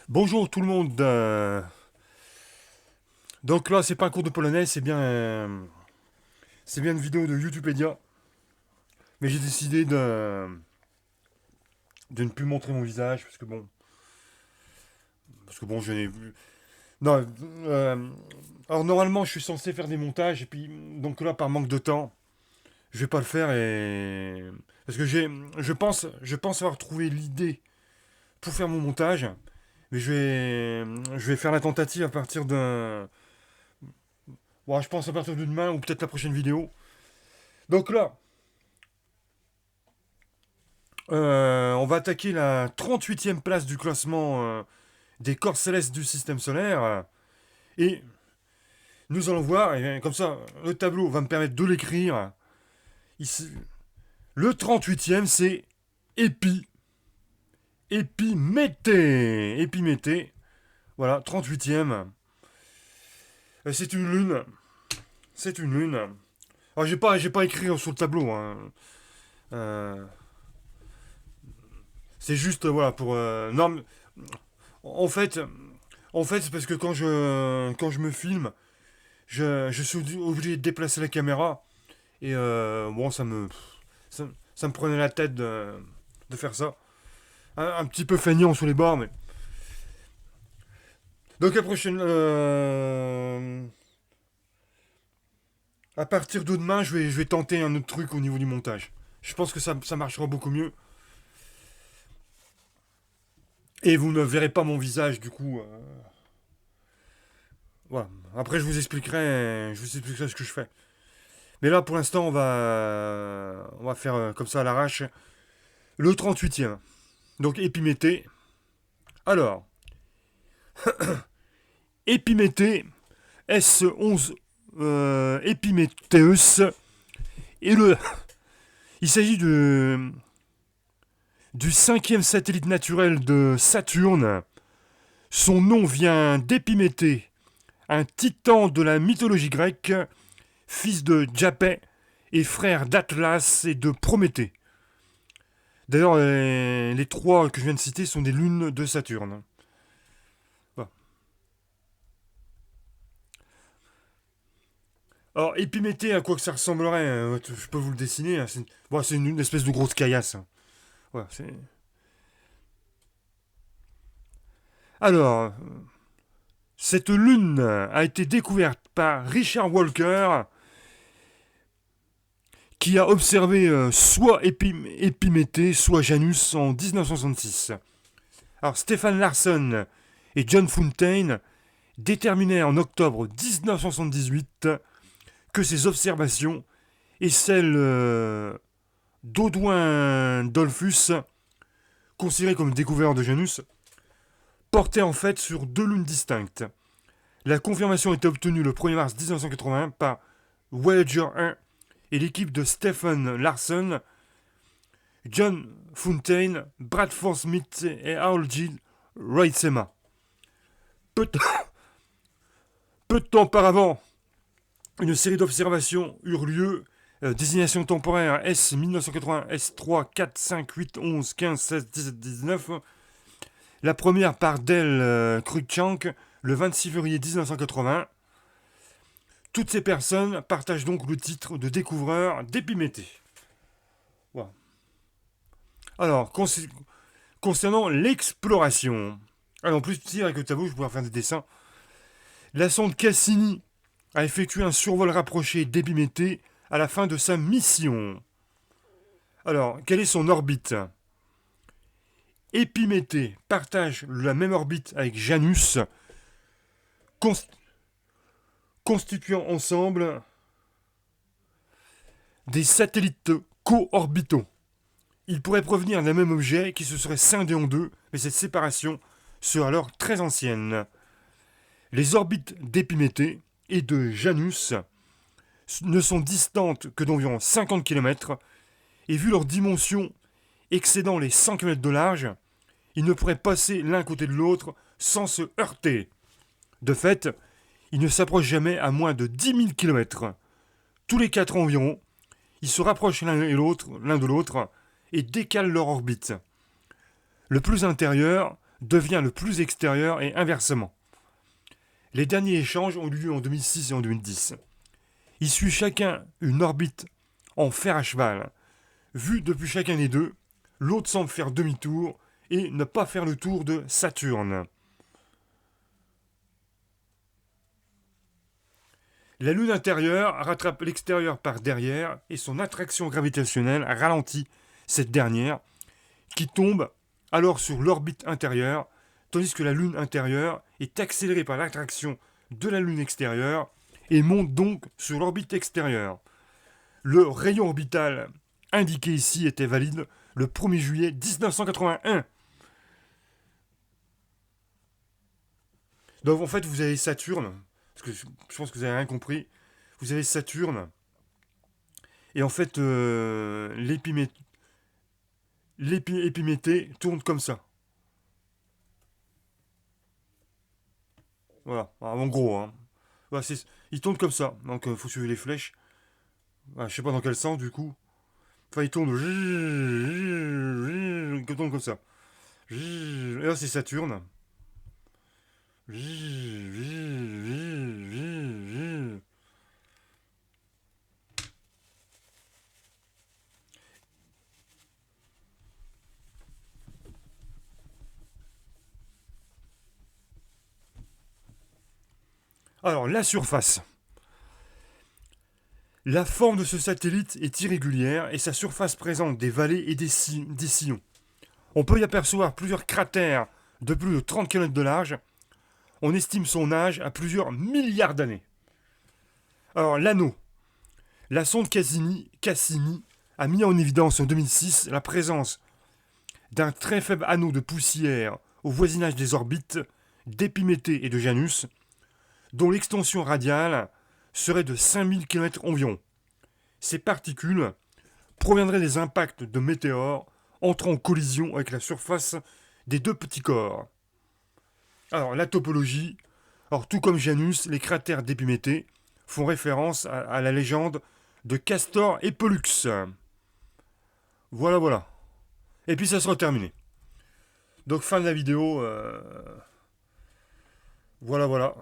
Bonjour tout le monde. Donc là, c'est pas un cours de polonais, c'est bien une vidéo de Youtubepedia. Mais j'ai décidé de ne plus montrer mon visage parce que bon, je n'ai vu. Non. Alors normalement, je suis censé faire des montages et puis donc là, par manque de temps, je vais pas le faire et parce que je pense avoir trouvé l'idée pour faire mon montage, mais je vais faire la tentative à partir d'un. Bon, je pense à partir de demain ou peut-être la prochaine vidéo. Donc là, on va attaquer la 38e place du classement des corps célestes du système solaire. Et nous allons voir, et comme ça, le tableau va me permettre de l'écrire. Ici, le 38e, c'est Épi. Épiméthée. Épiméthée. Voilà, 38e. C'est une lune. C'est une lune. Alors, j'ai pas écrit sur le tableau. Hein. Euh, c'est juste, voilà, pour. Non, en fait, c'est parce que quand je me filme, je suis obligé de déplacer la caméra. Et bon, ça, ça me prenait la tête de faire ça. Un petit peu feignant sur les bords, mais. Donc la prochaine. À partir de demain, je vais tenter un autre truc au niveau du montage. Je pense que ça marchera beaucoup mieux. Et vous ne verrez pas mon visage, du coup. Voilà. Après, je vous expliquerai ce que je fais. Mais là, pour l'instant, on va faire comme ça à l'arrache. Le 38e. Donc Épiméthée. Alors, Épiméthée, S11 Epimétheus. Et il s'agit du cinquième satellite naturel de Saturne. Son nom vient d'Épiméthée, un titan de la mythologie grecque, fils de Japet et frère d'Atlas et de Prométhée. D'ailleurs, les trois que je viens de citer sont des lunes de Saturne. Voilà. Alors, Épiméthée, à quoi que ça ressemblerait, je peux vous le dessiner. Hein, c'est une espèce de grosse caillasse. Hein. Voilà, Alors, cette lune a été découverte par Richard Walker, qui a observé soit Épiméthée, soit Janus en 1966. Alors, Stephen Larson et John Fontaine déterminèrent en octobre 1978 que ces observations et celles d'Audouin Dollfus, considéré comme découvreur de Janus, portaient en fait sur deux lunes distinctes. La confirmation était obtenue le 1er mars 1981 par Voyager 1 et l'équipe de Stephen Larson, John Fontaine, Bradford Smith et Harold G. Reitsema. Peu, peu de temps auparavant, une série d'observations eurent lieu. Désignation temporaire S 1980 S3 4 5 8 11 15 16 17 19. La première par Del Cruikshank le 26 février 1980. Toutes ces personnes partagent donc le titre de découvreur d'Épiméthée. Voilà. Alors, concernant l'exploration, alors en plus, avec le tableau, je pourrais faire des dessins. La sonde Cassini a effectué un survol rapproché d'Épiméthée à la fin de sa mission. Alors, quelle est son orbite? Épiméthée partage la même orbite avec Janus, constituant ensemble des satellites co-orbitaux. Ils pourraient provenir d'un même objet qui se serait scindé en deux, mais cette séparation serait alors très ancienne. Les orbites d'Épiméthée et de Janus ne sont distantes que d'environ 50 km, et vu leur dimension excédant les 100 km de large, ils ne pourraient passer l'un côté de l'autre sans se heurter. De fait, ils ne s'approchent jamais à moins de 10 000 km. Tous les 4 ans environ, ils se rapprochent l'un de l'autre et décalent leur orbite. Le plus intérieur devient le plus extérieur et inversement. Les derniers échanges ont eu lieu en 2006 et en 2010. Ils suivent chacun une orbite en fer à cheval. Vu depuis chacun des deux, l'autre semble faire demi-tour et ne pas faire le tour de Saturne. La Lune intérieure rattrape l'extérieur par derrière et son attraction gravitationnelle ralentit cette dernière qui tombe alors sur l'orbite intérieure, tandis que la Lune intérieure est accélérée par l'attraction de la Lune extérieure et monte donc sur l'orbite extérieure. Le rayon orbital indiqué ici était valide le 1er juillet 1981. Donc en fait, vous avez Saturne, parce que je pense que vous avez rien compris. Vous avez Saturne, et en fait, l'épiméthée tourne comme ça. Voilà, en gros. Hein. Voilà, il tourne comme ça, donc il faut suivre les flèches. Voilà, je sais pas dans quel sens du coup. Enfin, il tourne. Il tourne comme ça. Et là, c'est Saturne. Alors, la surface. La forme de ce satellite est irrégulière et sa surface présente des vallées et des sillons. On peut y apercevoir plusieurs cratères de plus de 30 km de large. On estime son âge à plusieurs milliards d'années. Alors, l'anneau. La sonde Cassini a mis en évidence en 2006 la présence d'un très faible anneau de poussière au voisinage des orbites d'Épiméthée et de Janus, dont l'extension radiale serait de 5000 km environ. Ces particules proviendraient des impacts de météores entrant en collision avec la surface des deux petits corps. Alors, la topologie. Alors, tout comme Janus, les cratères d'Épiméthée font référence à la légende de Castor et Pollux. Voilà, voilà. Et puis ça sera terminé. Donc fin de la vidéo. Voilà, voilà.